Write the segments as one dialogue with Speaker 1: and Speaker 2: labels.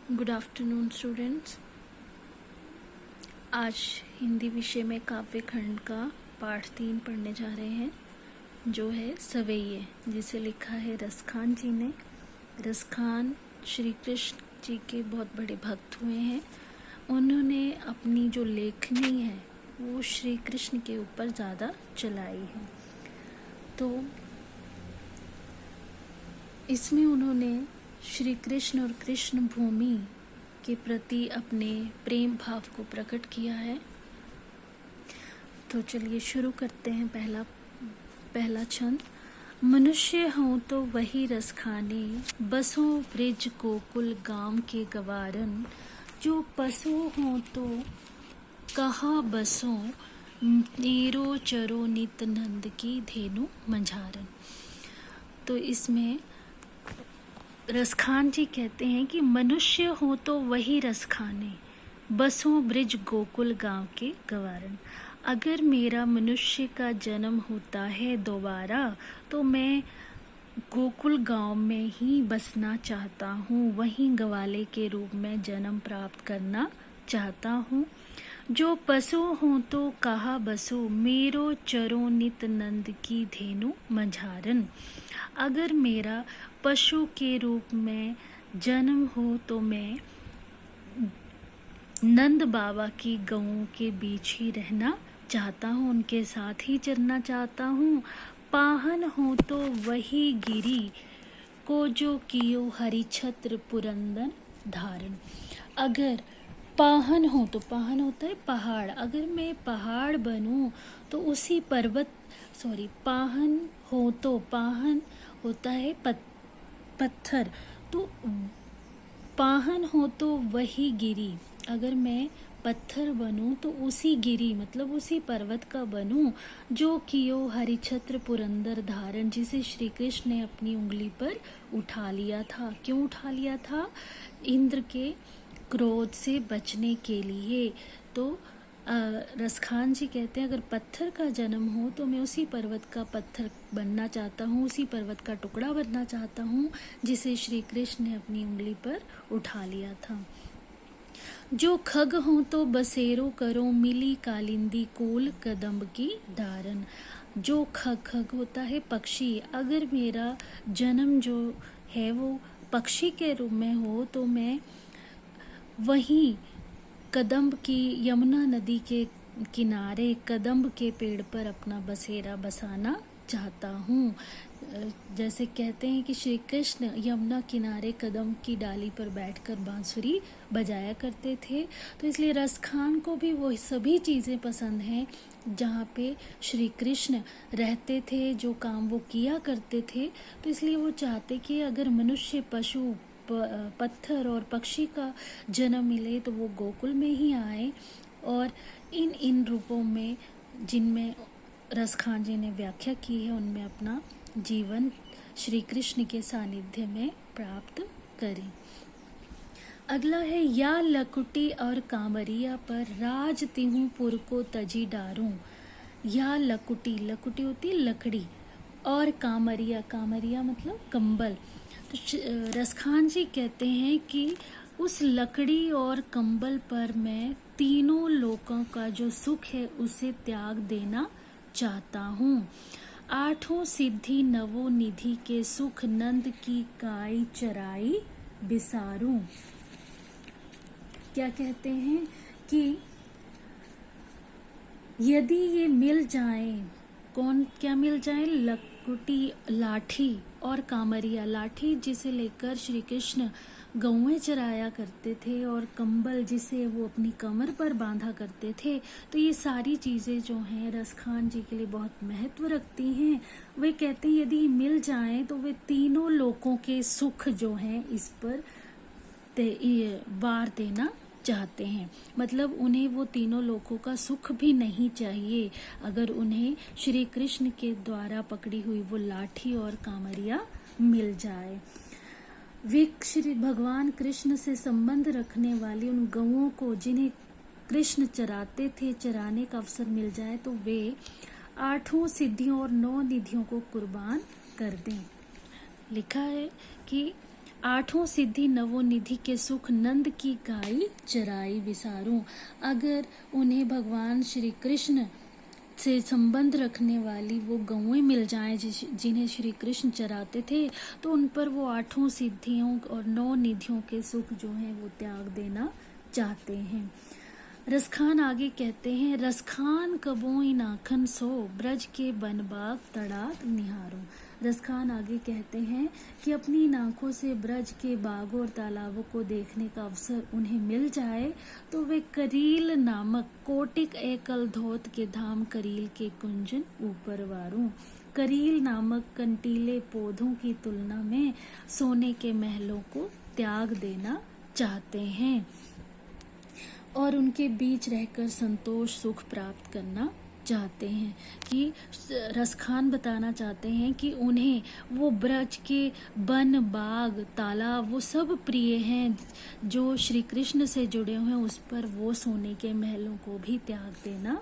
Speaker 1: Good afternoon students. आज हिंदी विषय में काव्य खंड का पाठ 3 पढ़ने जा रहे हैं, जो है सवैये, जिसे लिखा है रसखान जी ने। रसखान श्री कृष्ण जी के बहुत बड़े भक्त हुए हैं। उन्होंने अपनी जो लेखनी है वो श्री कृष्ण के ऊपर ज़्यादा चलाई है। तो इसमें उन्होंने श्री कृष्ण और कृष्ण भूमि के प्रति अपने प्रेम भाव को प्रकट किया है। तो चलिए शुरू करते हैं। पहला छंद। मनुष्य हों तो वही रस खाने, बसों ब्रिज गोकुल गांव के गवारन। जो पशु हों तो कहाँ बसों, नीरो चरो नित नंद की धेनु मंझारन। तो इसमें रसखान जी कहते हैं कि मनुष्य हो तो वही रस खाने, बसों ब्रिज गोकुल गांव के गवारन। अगर मेरा मनुष्य का जन्म होता है दोबारा तो मैं गोकुल गांव में ही बसना चाहता हूँ, वहीं गवाले के रूप में जन्म प्राप्त करना चाहता हूँ। जो पशु हो तो कहा बसो, मेरो चरो नित नंद की धेनु मंझारन। अगर मेरा पशु के रूप में जन्म हो तो मैं नंद बाबा की गऊं के बीच ही रहना चाहता हूँ, उनके साथ ही चरना चाहता हूँ। पाहन हो तो वही गिरी को, जो कियो हरिछत्र पुरंदर धारण। अगर पाहन हो तो पाहन होता है पहाड़, अगर मैं पहाड़ बनूं तो उसी पाहन हो तो पाहन होता है पत्थर, तो पाहन हो तो वही गिरी, अगर मैं पत्थर बनूं तो उसी गिरी मतलब उसी पर्वत का बनूं, जो कियो हरिछत्र पुरंदर धारण, जिसे श्री कृष्ण ने अपनी उंगली पर उठा लिया था। क्यों उठा लिया था? इंद्र के क्रोध से बचने के लिए। तो रसखान जी कहते हैं अगर पत्थर का जन्म हो तो मैं उसी पर्वत का पत्थर बनना चाहता हूँ, उसी पर्वत का टुकड़ा बनना चाहता हूँ जिसे श्री कृष्ण ने अपनी उंगली पर उठा लिया था। जो खग हो तो बसेरो करो, मिली कालिंदी कोल कदम्ब की धारन। जो खग होता है पक्षी, अगर मेरा जन्म जो है वो पक्षी के रूप में हो तो मैं वहीं कदम्ब की यमुना नदी के किनारे कदम्ब के पेड़ पर अपना बसेरा बसाना चाहता हूँ। जैसे कहते हैं कि श्री कृष्ण यमुना किनारे कदम्ब की डाली पर बैठकर बांसुरी बजाया करते थे, तो इसलिए रसखान को भी वो सभी चीज़ें पसंद हैं जहाँ पे श्री कृष्ण रहते थे, जो काम वो किया करते थे। तो इसलिए वो चाहते कि अगर मनुष्य, पशु, पत्थर और पक्षी का जन्म मिले तो वो गोकुल में ही आए, और इन रूपों में जिनमें रसखान जी ने व्याख्या की है उनमें अपना जीवन श्री कृष्ण के सानिध्य में प्राप्त करें। अगला है या लकुटी और कामरिया पर, राज तिहु पुर को तजी डारूं। या लकुटी होती है लकड़ी, और कामरिया मतलब कंबल। तो रसखान जी कहते हैं कि उस लकड़ी और कंबल पर मैं तीनों लोकों का जो सुख है उसे त्याग देना चाहता हूँ। आठों सिद्धि नवो निधि के सुख, नंद की काई चराई बिसारूं। क्या कहते हैं कि यदि ये मिल जाए, क्या मिल जाए? लकुटी, लाठी, और कामरिया, लाठी जिसे लेकर श्री कृष्ण गौएं चराया करते थे, और कंबल जिसे वो अपनी कमर पर बांधा करते थे। तो ये सारी चीज़ें जो हैं रसखान जी के लिए बहुत महत्व रखती हैं। वे कहते हैं यदि मिल जाए तो वे तीनों लोकों के सुख जो हैं इस पर वार देना चाहते हैं। मतलब उन्हें वो तीनों लोकों का सुख भी नहीं चाहिए अगर उन्हें श्री कृष्ण के द्वारा पकड़ी हुई वो लाठी और कामरिया मिल जाए। वे श्री भगवान कृष्ण से संबंध रखने वाली उन गौओं को जिन्हें कृष्ण चराते थे, चराने का अवसर मिल जाए तो वे आठों सिद्धियों और 9 निधियों को कुर्बान कर दें। लिखा है कि आठों सिद्धि नवोनिधि के सुख नंद की गाई चराई विसारूं। अगर उन्हें भगवान श्री कृष्ण से संबंध रखने वाली वो गौएं मिल जाएं जिन्हें श्री कृष्ण चराते थे, तो उन पर वो आठों सिद्धियों और नौ निधियों के सुख जो हैं वो त्याग देना चाहते हैं। रसखान आगे कहते हैं, रसखान कबोई नाखन सो ब्रज के बन बाग तड़ाक निहारो। रसखान आगे कहते हैं कि अपनी आंखों से ब्रज के बागों और तालाबों को देखने का अवसर उन्हें मिल जाए तो वे करील नामक कोटिक एकल धोत के धाम करील के कुंजन ऊपर वारूं। करील नामक कंटीले पौधों की तुलना में सोने के महलों को त्याग देना चाहते हैं और उनके बीच रहकर संतोष सुख प्राप्त करना चाहते हैं। कि रसखान बताना चाहते हैं कि उन्हें वो ब्रज के वन बाग तालाब वो सब प्रिय हैं जो श्री कृष्ण से जुड़े हुए हैं, उस पर वो सोने के महलों को भी त्याग देना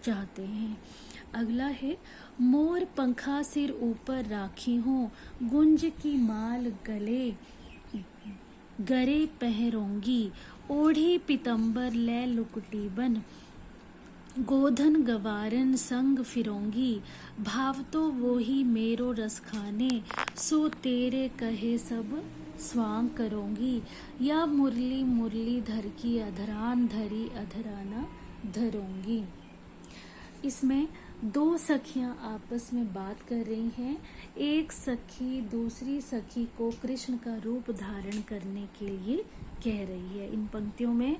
Speaker 1: चाहते हैं। अगला है, मोर पंखा सिर ऊपर राखी हूँ, गुंज की माल गले गरे पहरोंगी, ओढ़ी पितंबर ले लुकुटी बन, गोधन गवारन संग फिरोंगी, भाव तो वो ही मेरो रस खाने, सो तेरे कहे सब स्वांग करोंगी, या मुरली मुरली धर की अधरान धरी अधराना धरोंगी। इसमें दो सखियां आपस में बात कर रही हैं। एक सखी दूसरी सखी को कृष्ण का रूप धारण करने के लिए कह रही है। इन पंक्तियों में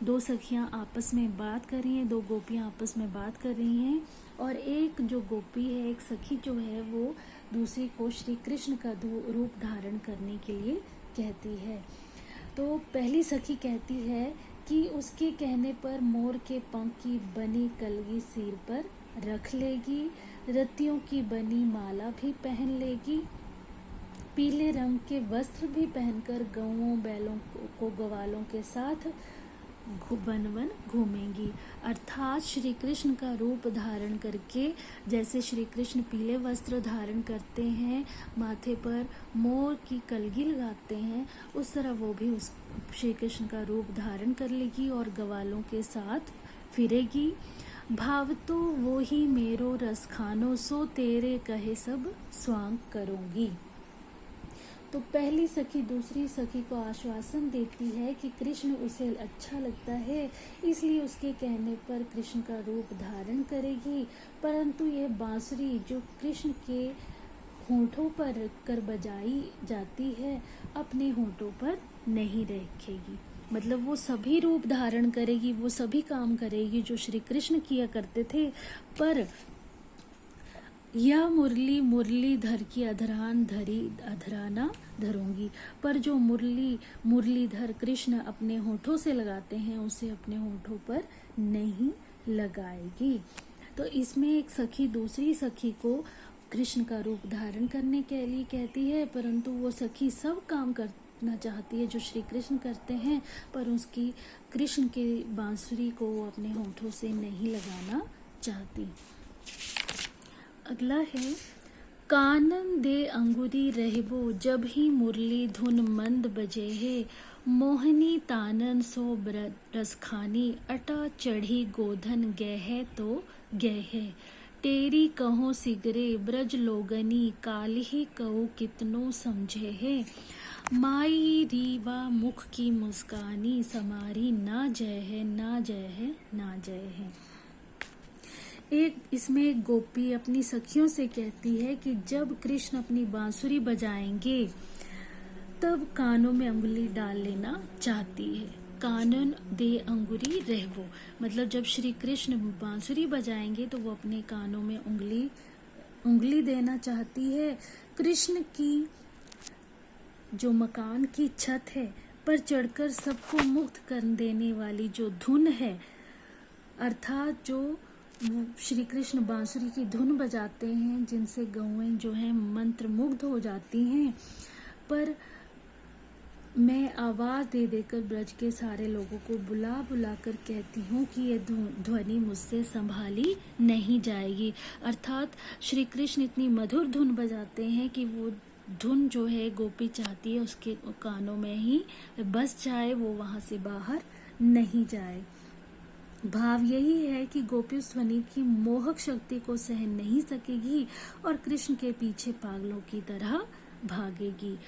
Speaker 1: दो सखियां आपस में बात कर रही हैं, दो गोपियां आपस में बात कर रही हैं और एक जो गोपी है, एक सखी जो है वो दूसरी को श्री कृष्ण का रूप धारण करने के लिए कहती है। तो पहली सखी कहती है कि उसके कहने पर मोर के पंख की बनी कलगी सिर पर रख लेगी, रत्तियों की बनी माला भी पहन लेगी, पीले रंग के वस्त्र भी पहनकर गौओं बैलों को ग्वालों के साथ वन वन घूमेंगी। अर्थात श्री कृष्ण का रूप धारण करके जैसे श्री कृष्ण पीले वस्त्र धारण करते हैं, माथे पर मोर की कलगी लगाते हैं, उस तरह वो भी उस श्री कृष्ण का रूप धारण कर लेगी और ग्वालों के साथ फिरेगी। भाव तो वो ही मेरो रस खानो, सो तेरे कहे सब स्वांग करूंगी। तो पहली सखी दूसरी सखी को आश्वासन देती है कि कृष्ण उसे अच्छा लगता है, इसलिए उसके कहने पर कृष्ण का रूप धारण करेगी, परंतु यह बांसुरी जो कृष्ण के होठों पर रखकर बजाई जाती है, अपने होठों पर नहीं रखेगी। मतलब वो सभी रूप धारण करेगी, वो सभी काम करेगी जो श्री कृष्ण किया करते थे, पर या मुरली मुरली धर की अधरान धरी अधराना धरूंगी, पर जो मुरलीधर कृष्ण अपने होठों से लगाते हैं उसे अपने होठों पर नहीं लगाएगी। तो इसमें एक सखी दूसरी सखी को कृष्ण का रूप धारण करने के लिए कहती है, परंतु वो सखी सब काम करना चाहती है जो श्री कृष्ण करते हैं, पर उसकी कृष्ण के बांसुरी को वो अपने होठों से नहीं लगाना चाहती। अगला है, कानन दे अंगुरी रहबो जब ही मुरली धुन मंद बजे है, मोहनी तानन सो रसखानी अटा चढ़ी गोधन गह तो गह, तेरी कहो सिगरे ब्रज लोगनी काल्हि कहू कितनो समझे है, माई रीवा मुख की मुस्कानी समारी ना जय है ना जय है ना जय है। इसमें एक गोपी अपनी सखियों से कहती है कि जब कृष्ण अपनी बांसुरी बजाएंगे तब कानों में अंगुली डाल लेना चाहती है। कानन दे अंगुरी रहबो, मतलब जब श्री कृष्ण बांसुरी बजाएंगे तो वो अपने कानों में उंगली देना चाहती है। कृष्ण की जो मकान की छत है पर चढ़कर सबको मुक्त कर देने वाली जो धुन है, अर्थात जो श्री कृष्ण बांसुरी की धुन बजाते हैं जिनसे गौएं जो हैं मंत्र मुग्ध हो जाती हैं, पर मैं आवाज दे देकर ब्रज के सारे लोगों को बुला बुला कर कहती हूँ कि ये ध्वनि मुझसे संभाली नहीं जाएगी। अर्थात श्री कृष्ण इतनी मधुर धुन बजाते हैं कि वो धुन जो है गोपी चाहती है उसके कानों में ही बस जाए, वो वहां से बाहर नहीं जाए। भाव यही है कि गोपी उस ध्वनि की मोहक शक्ति को सहन नहीं सकेगी और कृष्ण के पीछे पागलों की तरह भागेगी।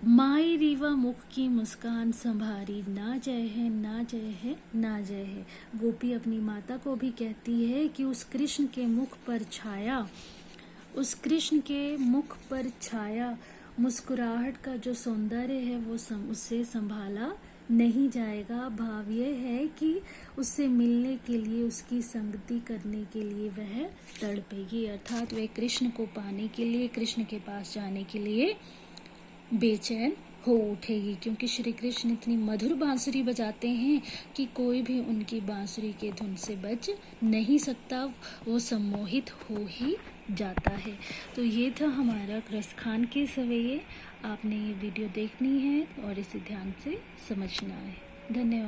Speaker 1: माई रीवा मुख की मुस्कान संभारी, ना जय है ना जय है ना जय है। गोपी अपनी माता को भी कहती है कि उस कृष्ण के मुख पर छाया मुस्कुराहट का जो सौंदर्य है वो उससे संभाला नहीं जाएगा। भाव यह है कि उससे मिलने के लिए, उसकी संगति करने के लिए वह तड़पेगी, अर्थात वह कृष्ण को पाने के लिए, कृष्ण के पास जाने के लिए बेचैन हो उठेगी। क्योंकि श्री कृष्ण इतनी मधुर बांसुरी बजाते हैं कि कोई भी उनकी बांसुरी के धुन से बच नहीं सकता, वो सम्मोहित हो ही जाता है। तो ये था हमारा कृष्ण खान के सवैये। आपने ये वीडियो देखनी है और इसे ध्यान से समझना है। धन्यवाद।